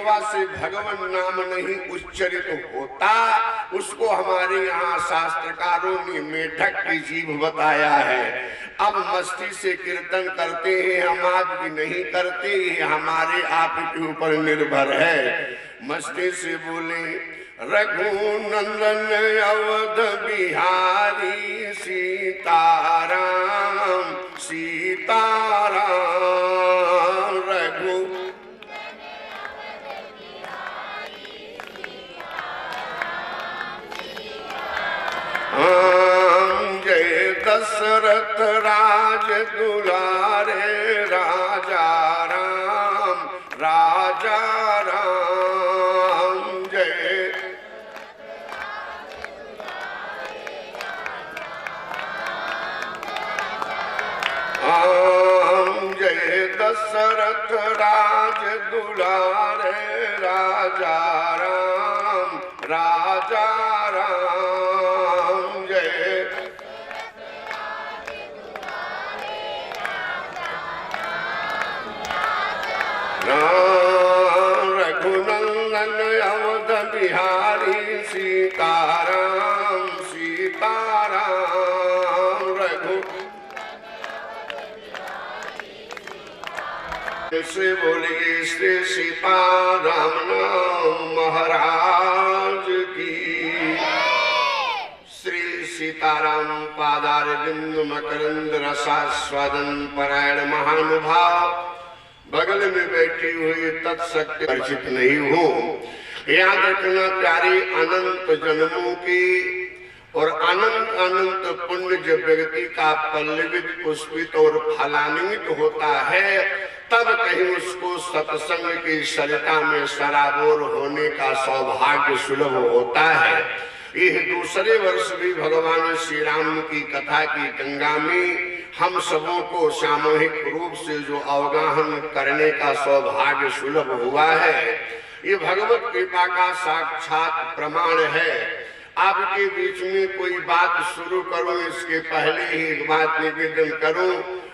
जिह्वा से भगवान नाम नहीं उच्चरित होता, उसको हमारे यहाँ शास्त्रकारों ने मेढक की जीभ बताया है। अब मस्ती से कीर्तन करते हैं, हम आपकी नहीं करते, हमारे आपके ऊपर निर्भर है। मस्ती से बोले रघुनंदन अवध बिहारी सीताराम सीताराम। रघु जय दशरथ राज दुलारे राजा राम राजा राम। जय जय दशरथ राज दुलारे राजा राम राजा राम। जय रघुनंदन अवध बिहारी सीताराम सीताराम। रघु से बोलिए श्री सीताराम महाराज की। श्री सीताराम पादारविंद मकरंद रसास्वादन परायण महानुभाव बगल में बैठी हुई तत्सत्य परिचित नहीं हो। याद रखना प्यारे, अनंत जन्मों की और अनंत अनंत पुण्य जब व्यक्ति का पल्लवित पुष्पित और फलान्वित होता है, तब कहीं उसको सत्संग की सरिता में सराबोर होने का सौभाग्य सुलभ होता है। यह दूसरे वर्ष भी भगवान श्री राम की कथा की गंगा में हम सबों को सामूहिक रूप से जो अवगाहन करने का सौभाग्य सुलभ हुआ है, ये भगवत कृपा का साक्षात प्रमाण है। आपके बीच में कोई बात शुरू करूं, इसके पहले ही एक बात निवेदन करूं।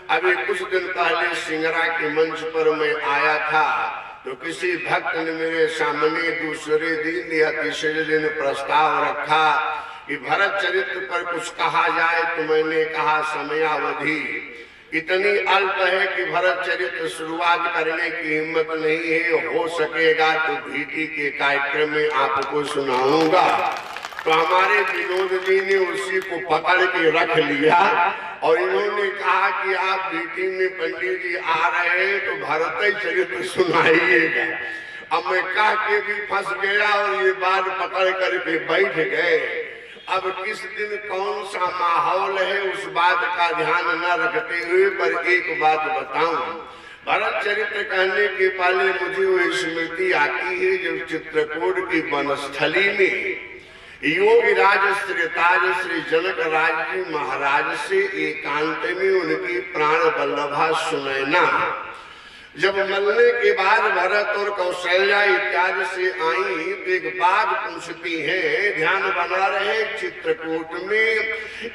अभी कुछ दिन पहले सिंगरा के मंच पर मैं आया था, तो किसी भक्त ने मेरे सामने दूसरे दिन या तीसरे दिन प्रस्ताव रखा कि भरत चरित्र पर कुछ कहा जाए। तो मैंने कहा समयावधि इतनी अल्प है कि भरत चरित्र शुरुआत करने की हिम्मत नहीं है। हो सकेगा तो भीटी के कार्यक्रम में आपको सुनाऊंगा। तो हमारे विनोद जी ने उसी को पकड़ के रख लिया और इन्होंने कहा कि आप भीटी में पंडित जी आ रहे हैं तो भरत चरित्र सुनाइएगा। अब मैं कह के भी फंस गया और ये बात पकड़ करके बैठ गए। अब किस दिन कौन सा माहौल है उस बात का ध्यान न रखते हुए पर एक बात बताऊं। भरत चरित्र कहने के पहले मुझे वो स्मृति आती है जब चित्रकूट की वनस्थली में योगीराज श्रीताज श्री जनक राज जी महाराज से एकांत में उनकी प्राण वल्लभा सुनैना जब मरने के बाद भरत और कौशल्या इत्यादि से आई तो एक बात पूछती है। ध्यान बना रहे, चित्रकूट में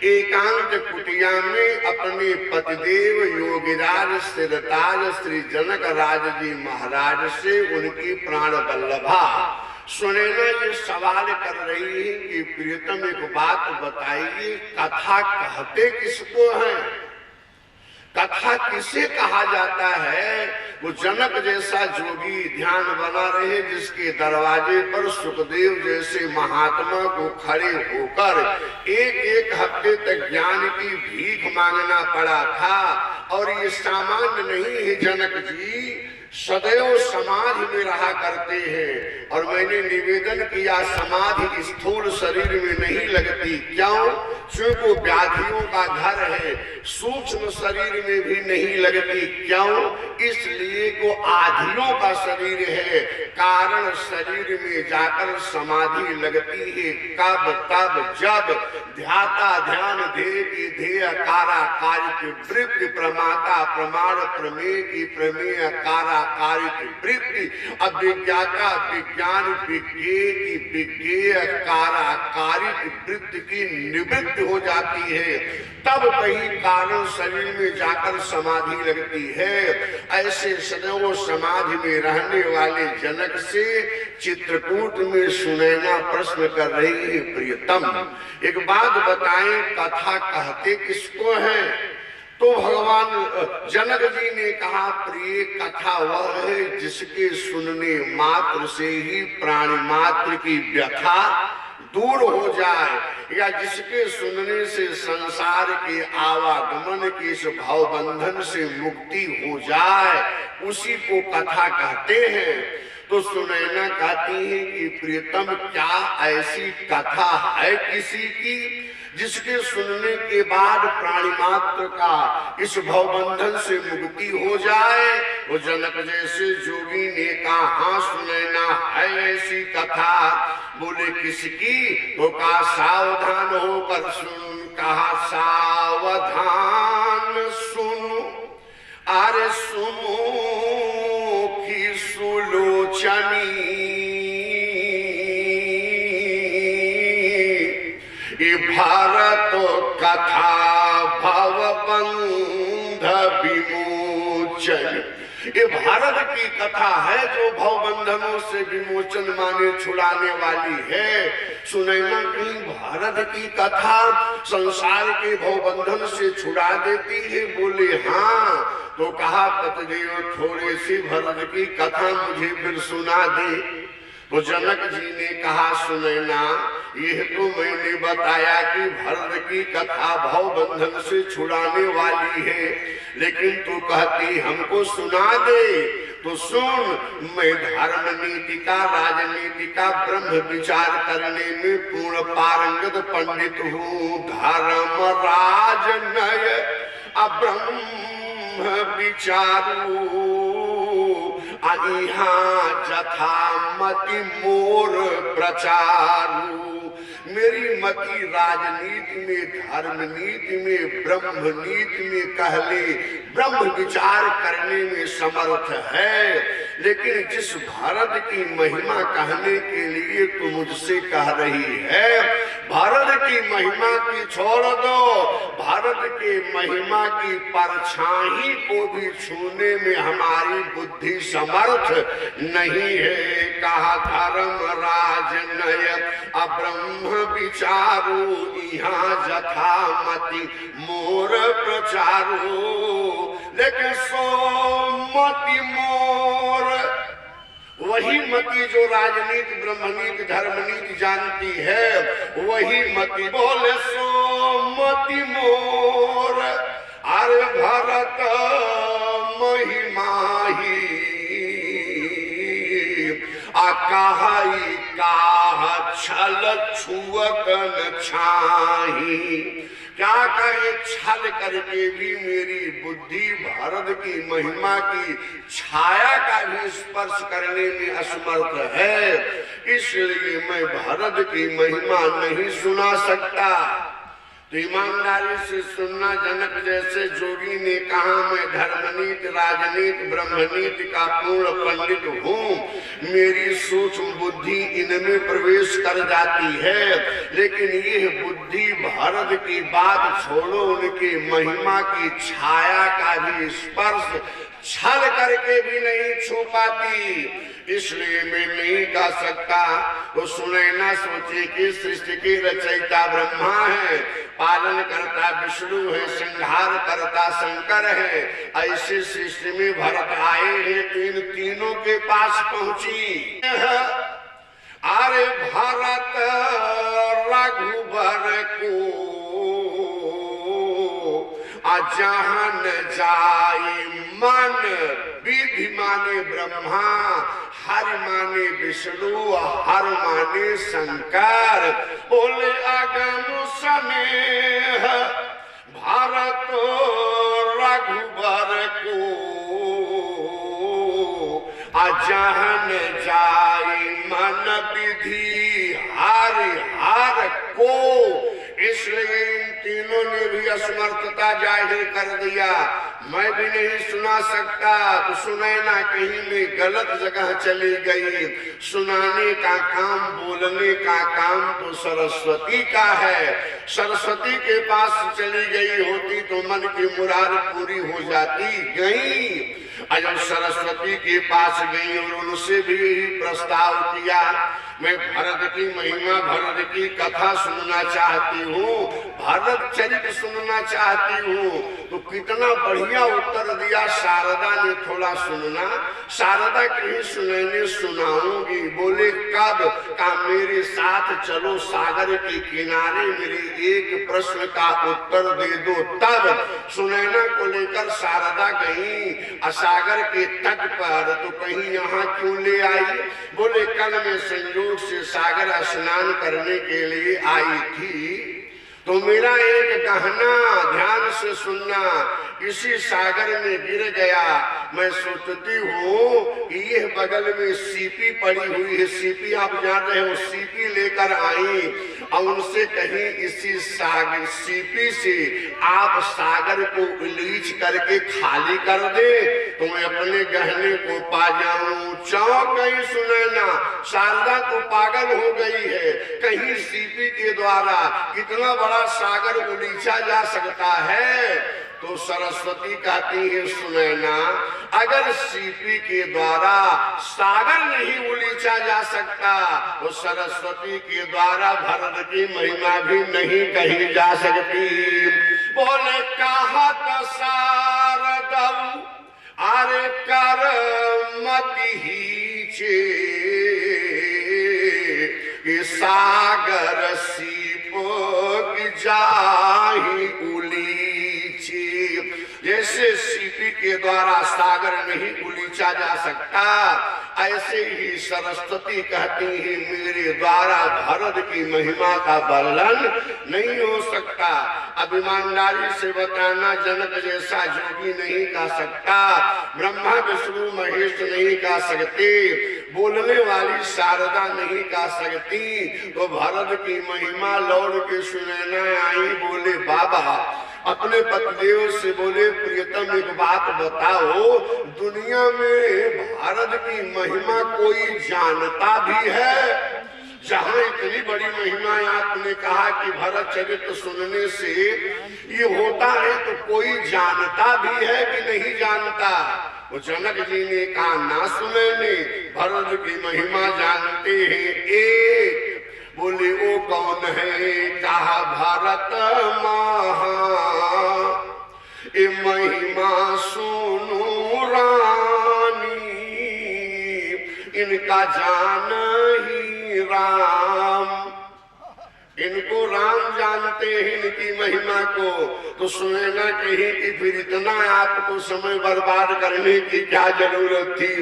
एकांत कुटिया में अपने पतिदेव योगीराज श्रीताज श्री जनक राज जी महाराज से उनकी प्राण वल्लभा सुनैना ये सवाल कर रही है कि प्रियतम एक बात बताइए, कथा कहते किसको है? कथा किसे कहा जाता है? वो जनक जैसा जोगी ध्यान बना रहे जिसके दरवाजे पर सुखदेव जैसे महात्मा को खड़े होकर एक एक हफ्ते तक ज्ञान की भीख मांगना पड़ा था। और ये सामान्य नहीं है, जनक जी सदैव समाधि में रहा करते हैं। और मैंने निवेदन किया समाधि स्थूल शरीर में नहीं लगती। क्यों? क्योंकि व्याधियों का घर है, सूक्ष्म शरीर में भी नहीं लगती। क्यों? इसलिए को आधियों का शरीर है, कारण शरीर में जाकर समाधि लगती है। कब तब जब ध्याता ध्यान दे की ध्येय कारा कार्य की वृत्ति प्रमाता प्रमाण प्रमेय की प्रमेय कारा कार्य की वृत्ति अभिज्ञाता विज्ञान विज्ञेय की विज्ञेय कारा कार्य की वृत्ति की निवृत्ति दृढ़ हो जाती है, तब कहीं कारण शरीर में जाकर समाधि लगती है। ऐसे सदैव समाधि में रहने वाले जनक से चित्रकूट में सुनैना प्रश्न कर रही है, प्रियतम एक बात बताएं, कथा कहते किसको है? तो भगवान जनक जी ने कहा, प्रिय कथा वह है जिसके सुनने मात्र से ही प्राणी मात्र की व्यथा दूर हो जाए, या जिसके सुनने से संसार के आवागमन के इस भाव बंधन से मुक्ति हो जाए, उसी को कथा कहते हैं। तो सुनैना कहती है कि प्रियतम क्या ऐसी कथा है किसी की जिसके सुनने के बाद प्राणी मात्र का इस भवबंधन से मुक्ति हो जाए? वो जनक जैसे जोगी ने कहा, हाँ सुनैना है ऐसी कथा। बोले किसकी? वो कहा सावधान होकर सुन। कहा सावधान सुनो, अरे सुनो कि सुलोचनी भारत कथा भवबंध विमोचन। ये भारत की कथा है जो भवबंधनों से विमोचन माने छुड़ाने वाली है। सुनैना कहीं भारत की कथा संसार के भवबंधन से छुड़ा देती है? बोले हाँ। तो कहा पतिदेव थोड़ी सी भरत की कथा मुझे फिर सुना दे। तो जनक जी ने कहा सुनैना, यह तो मैंने बताया कि भरत की कथा भव बंधन से छुड़ाने वाली है, लेकिन तू कहती हमको सुना दे। तो सुन, मैं धर्म नीति का, राजनीति का, ब्रह्म विचार करने में पूर्ण पारंगत पंडित हूँ। धर्म राजनय अब्रह्म विचारू, यहाँ जथा मति मोर प्रचारू। मेरी मति राजनीति में, धर्म नीति में, ब्रह्म नीति में, कहले ब्रह्म विचार करने में समर्थ है, लेकिन जिस भारत की महिमा कहने के लिए तू मुझसे कह रही है, भारत की महिमा की छोड़ दो, भारत के महिमा की परछाई को भी छूने में हमारी बुद्धि समर्थ नहीं है। कहा धर्म राजनय अब्रह्म विचारू, यहाँ जथा मति मोर प्रचारू। लेकिन सो मति मोर, वही मति जो राजनीति, ब्रह्मनीति, धर्मनीति जानती है, वही मति बोले सो मति मोर। अरे भरत महिमा ही अकाही काह छल छुअत न छाही। क्या कहे, छल करके भी मेरी बुद्धि भारत की महिमा की छाया का भी स्पर्श करने में असमर्थ है, इसलिए मैं भारत की महिमा नहीं सुना सकता। तो ईमानदारी से सुनना, जनक जैसे जोगी ने कहा मैं धर्मनीति, राजनीति, ब्रह्मनीति का पूर्ण पंडित हूँ। मेरी सूक्ष्म बुद्धि इनमें प्रवेश कर जाती है, लेकिन यह बुद्धि भारत की बात छोड़ो, उनकी महिमा की छाया का भी स्पर्श छल करके भी नहीं छू पाती, इसलिए मैं नहीं कह सकता। वो सुनैना सोचे कि सृष्टि की रचयिता ब्रह्मा है, पालन करता विष्णु है, संहार करता शंकर है। ऐसे सृष्टि में भरत आए हैं, तो इन तीनों के पास पहुंची। अरे भरत रघुबर को जहन जाई मन, विधि माने ब्रह्मा, हरि माने विष्णु, हर माने शंकर। बोले अगम स्नेह भारत रघुबर को जहन जाई मन, विधि हरि हर को। इसलिए इन तीनों ने भी असमर्थता जाहिर कर दिया। मैं भी नहीं सुना सकता। तो सुनैना कहीं में गलत जगह चली गई। सुनाने का काम, बोलने का काम तो सरस्वती का है। सरस्वती के पास चली गई होती तो मन की मुराद पूरी हो जाती। गई, जब सरस्वती के पास गई और उनसे भी प्रस्ताव किया, मैं भरत की महिमा, भरत की कथा सुनना चाहती हूँ, भरत चरित्र सुनना चाहती हूँ। तो कितना बढ़िया उत्तर दिया शारदा ने, थोड़ा सुनना। शारदा कहीं सुनैने सुनाऊंगी। बोले कब? का मेरे साथ चलो सागर के किनारे, मेरे एक प्रश्न का उत्तर दे दो। तब सुनैना को लेकर शारदा गई सागर के तट पर। तो कहीं यहाँ क्यों ले आई? बोले कल मैं संयोग से सागर स्नान करने के लिए आई थी, तो मेरा एक गहना, ध्यान से सुनना, इसी सागर में गिर गया। मैं सोचती हूँ कि यह बगल में सीपी पड़ी हुई है, सीपी आप जान रहे हो, सीपी लेकर आई और उनसे कहीं इसी सागर सीपी से आप सागर को उलीच करके खाली कर दे तो मैं अपने गहने को पा जाऊं। चौंक गई सुनैना, शारदा तो पागल हो गई है। कहीं सीपी के द्वारा कितना बड़ा सागर उलीचा जा सकता है? तो सरस्वती कहती है सुनैना, अगर सीपी के द्वारा सागर नहीं उलीचा जा सकता तो सरस्वती के द्वारा भरत की महिमा भी नहीं कही जा सकती। बोले कहत शारदऊ अरे कर मति ही चे, सागर सीप जाहि उलीची। जैसे सीपी के द्वारा सागर नहीं उलीचा जा सकता, ऐसे ही सरस्वती कहती है मेरे द्वारा भरत की महिमा का वर्णन नहीं हो सकता। अब ईमानदारी से बताना, जनक जैसा जोगी नहीं कह सकता, ब्रह्मा विष्णु महेश नहीं कह सकते, बोलने वाली शारदा नहीं कह सकती। तो भरत की महिमा लौट के सुनैना आई। बोले बाबा, अपने पतिदेव से बोले प्रियतम एक बात बताओ, दुनिया में भारत की महिमा कोई जानता भी है? जहाँ इतनी बड़ी महिमा आपने कहा कि भरत चरित्र सुनने से ये होता है, तो कोई जानता भी है कि नहीं जानता? वो जनक जी ने कहा ना सुनैने, भरत की महिमा जानते हैं एक। बोले वो कौन है? कहा भरत महा ए महिमा सुनो रानी, इनका जान ही राम। इनको राम जानते हैं, इनकी महिमा को। तो सुनैना कहीं कि फिर इतना आपको समय बर्बाद करने की क्या जरूरत थी?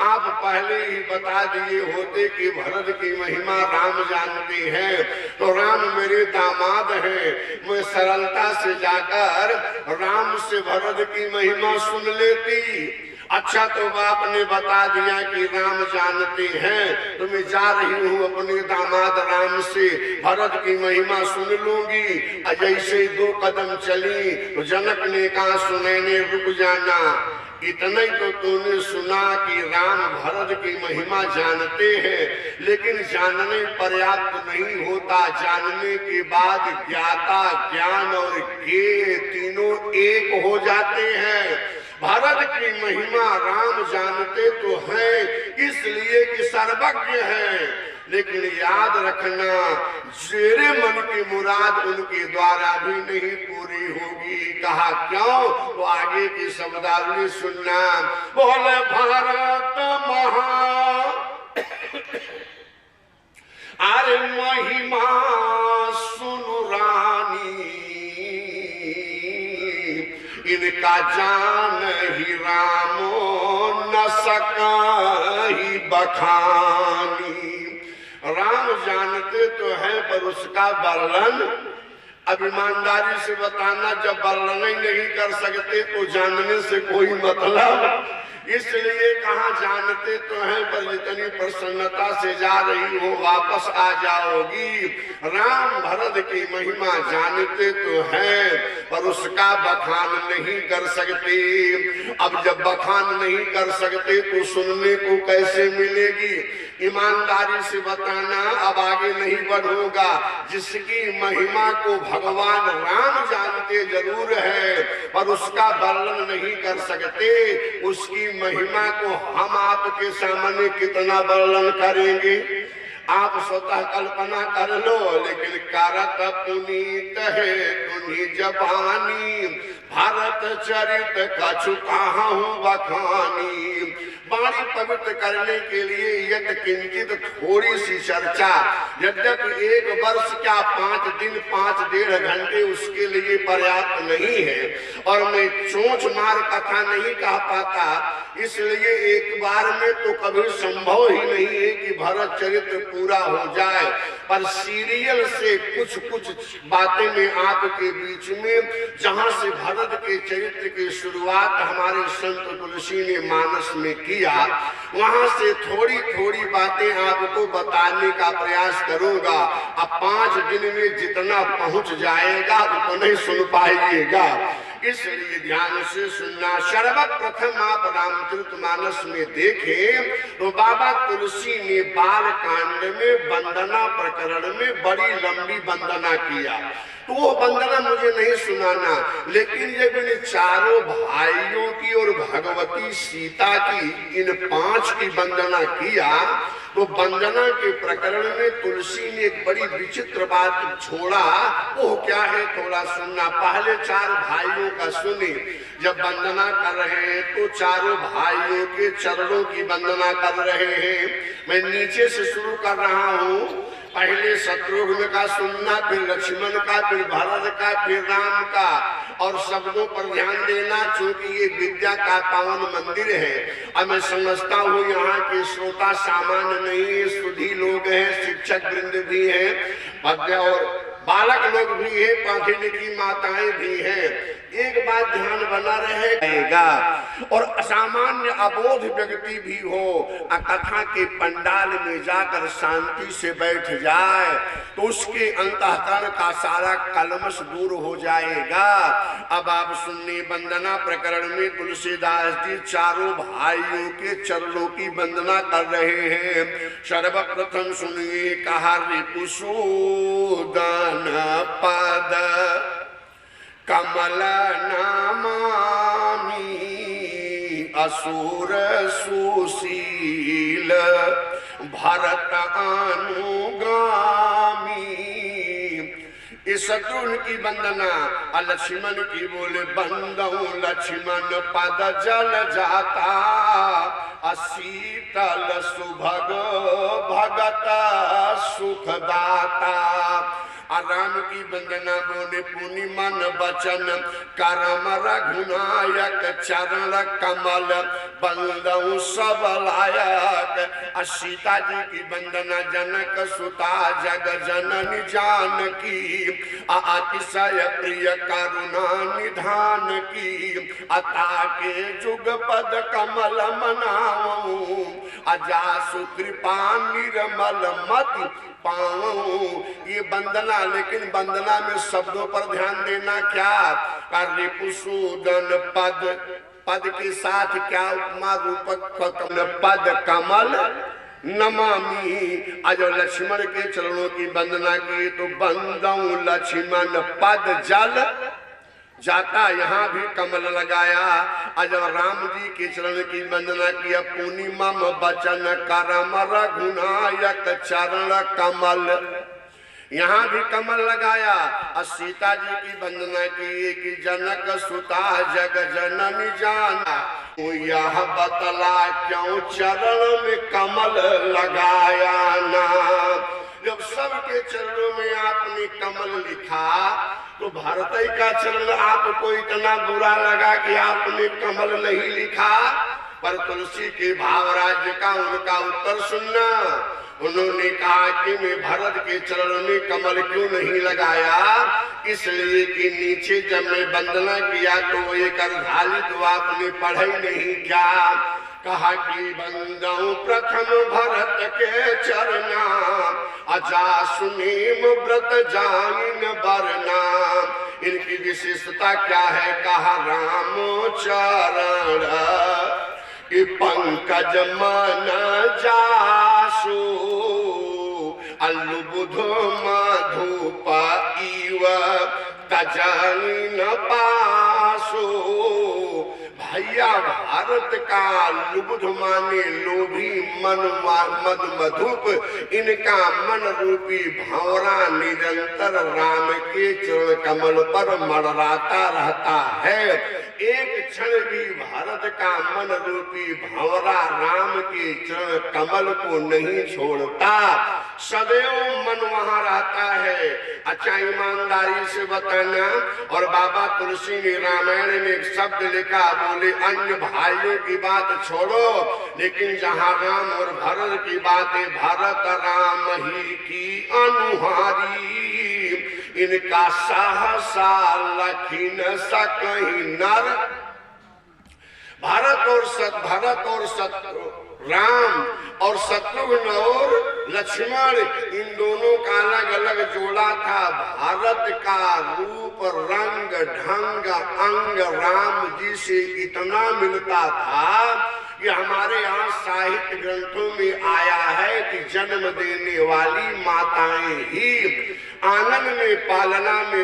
आप पहले ही बता दिए होते कि भरत की महिमा राम जानते हैं, तो राम मेरे दामाद हैं, मैं सरलता से जाकर राम से भरत की महिमा सुन लेती। अच्छा, तो बाप ने बता दिया कि राम जानते हैं, तो मैं जा रही हूँ अपने दामाद राम से भरत की महिमा सुन लूंगी। जैसे 2 कदम चली तो जनक ने कहा सुनैने रुक जाना, इतना ही तो तूने सुना कि राम भरत की महिमा जानते हैं, लेकिन जानने पर्याप्त नहीं होता, जानने के बाद ज्ञाता, ज्ञान और ज्ञेय तीनों एक हो जाते हैं। भरत की महिमा राम जानते तो हैं इसलिए कि सर्वज्ञ है, लेकिन याद रखना जेरे मन की मुराद उनके द्वारा भी नहीं पूरी होगी। कहा क्यों? तो आगे की शब्दावली सुनना। बोले भारत महा अरे महिमा सुनु रानी, इनका जान ही रामो न सका ही बखानी। राम जानते तो है पर उसका वर्णन, अब ईमानदारी से बताना, जब वर्णन ही नहीं कर सकते तो जानने से कोई मतलब इसलिए कहा जानते तो हैं पर जितनी प्रसन्नता से जा रही हो वापस आ जाओगी। राम भरत की महिमा जानते तो हैं पर उसका बखान नहीं कर सकते। अब जब बखान नहीं कर सकते तो सुनने को कैसे मिलेगी? ईमानदारी से बताना, अब आगे नहीं बढ़ूंगा। जिसकी महिमा को भगवान राम जानते जरूर है पर उसका वर्णन नहीं कर सकते, उसकी महिमा को हम आपके सामने कितना वर्णन करेंगे? आप स्वतः कल्पना कर लो। लेकिन करत पुनीत है तुनी जबानी, भारत चरित कछु कहाहू बखानी। वाणी पवित्र करने के लिए यदि किंचित थोड़ी सी चर्चा, यद्यपि 1 वर्ष क्या 5 दिन 5 डेढ़ घंटे उसके लिए पर्याप्त नहीं है और मैं चोंच मार कथा नहीं कह पाता, इसलिए एक बार में तो कभी संभव ही नहीं है कि भरत चरित्र पूरा हो जाए। पर सीरियल से कुछ कुछ बातें में आपके बीच में, जहां से भरत के चरित्र की शुरुआत हमारे संत तुलसी ने मानस में किया, वहां से थोड़ी थोड़ी बातें आपको बताने का प्रयास करूंगा। अब 5 दिन में जितना पहुंच जाएगा उतना ही सुन पाइएगा, इसलिए ध्यान से सुनना। सर्वप्रथम आप रामचरितमानस में देखें तो बाबा तुलसी ने बाल कांड में वंदना प्रकरण में बड़ी लंबी वंदना किया। तो वो वंदना मुझे नहीं सुनाना, लेकिन जब इन चारों भाइयों की और भगवती सीता की इन 5 की वंदना किया तो वंदना के प्रकरण में तुलसी ने एक बड़ी विचित्र बात छोड़ा। वो क्या है थोड़ा सुनना। पहले 4 भाइयों का सुने। जब वंदना कर रहे हैं तो चारों भाइयों के चरणों की वंदना कर रहे हैं। मैं नीचे से शुरू कर रहा हूँ। पहले शत्रुघ्न का सुनना, फिर लक्ष्मण का, फिर भरत का, फिर राम का, और शब्दों पर ध्यान देना क्योंकि ये विद्या का पावन मंदिर है। अब मैं समझता हूँ यहाँ के श्रोता सामान्य नहीं है, सुधी लोग हैं, शिक्षक वृंद भी हैं, भव्य और बालक लोग भी हैं, पढ़ी लिखी माताएं भी हैं। एक बात ध्यान बना रहेगा और असामान्य अबोध व्यक्ति भी हो कथा के पंडाल में जाकर शांति से बैठ जाए तो उसके अंतःकरण का सारा कलमश दूर हो जाएगा। अब आप सुनने वंदना प्रकरण में तुलसीदास जी चारों भाइयों के चरणों की वंदना कर रहे हैं। सर्वप्रथम सुनिए कहा रिपुसूदन पद कमल नामामी असुर सुशील भरत अनुगामी। इस शत्रुघ्न की वंदना लक्ष्मण की बोले बंदऊ लक्ष्मण पद जल जाता अशीतल सुभग भगत सुखदाता। राम की वंदना बोले पुनि मन बचन करम रघुनायक चरण कमल बंदऊ सब लायक। सीता जी की वंदना जनक सुता जग जननी जानकी अतिशय प्रिय करुणा निधान की। अता के जुग पद कमल मनाऊं अजासु कृपा निर्मल मति पाऊं। ये वंदना, लेकिन वंदना में शब्दों पर ध्यान देना। क्या कार्य पुसूदन पद, पद के साथ क्या उपमा रूपक पद कमल नमामि। आज लक्ष्मण के चरणों की वंदना की तो बंदऊ लक्ष्मण पद जल जाता, यहाँ भी कमल लगाया। आज राम जी के चरण की वंदना किया पूर्णिमा बचन करम रघुनायक चरण कमल, यहाँ भी कमल लगाया। और सीता जी की वंदना की कि जनक सुता जग जननी जाना। यह बतला क्यों चरण में कमल लगाया ना। जब सबके चरणों में आपने कमल लिखा तो भारत का चरण आपको इतना बुरा लगा कि आपने कमल नहीं लिखा। पर तुलसी के भाव राज्य का उनका उत्तर सुनना। उन्होंने कहा कि मैं भरत के चरणों में कमल क्यों नहीं लगाया, इसलिए कि नीचे जब मैं वंदना किया तो वो एक अर्धाली तो आपने पढ़ा ही नहीं क्या। कहा कि बंदऊ प्रथम भरत के चरना, अजा सुनीम व्रत जाइन बरना। इनकी विशेषता क्या है, कहा रामो चरण कि पंकज मन जासु, अलुबुध मधुप इव तजनि न पासो। भैया भारत का लुब्ध माने लोभी, मन मद मधुप, इनका मन रूपी भंवरा निरंतर राम के चरण कमल पर मड़राता रहता है। एक क्षण भी भारत का मन रूपी भंवरा राम के चरण कमल को नहीं छोड़ता, सदैव मन वहां रहता है। अच्छा ईमानदारी से बताना। और बाबा तुलसी ने रामायण में एक शब्द लिखा, बोले अन्य भाइयों की बात छोड़ो, लेकिन जहाँ राम और भरत की बात है, भरत राम ही की अनुहारी, इनका सहसा लखी न सकहीं नर। भरत और राम और शत्रुघ्न और लक्ष्मण, इन दोनों का अलग अलग जोड़ा था। भारत का रूप रंग ढंग अंग राम जी से इतना मिलता था कि हमारे यहाँ साहित्य ग्रंथों में आया है कि जन्म देने वाली माताएं ही आंगन में पालना में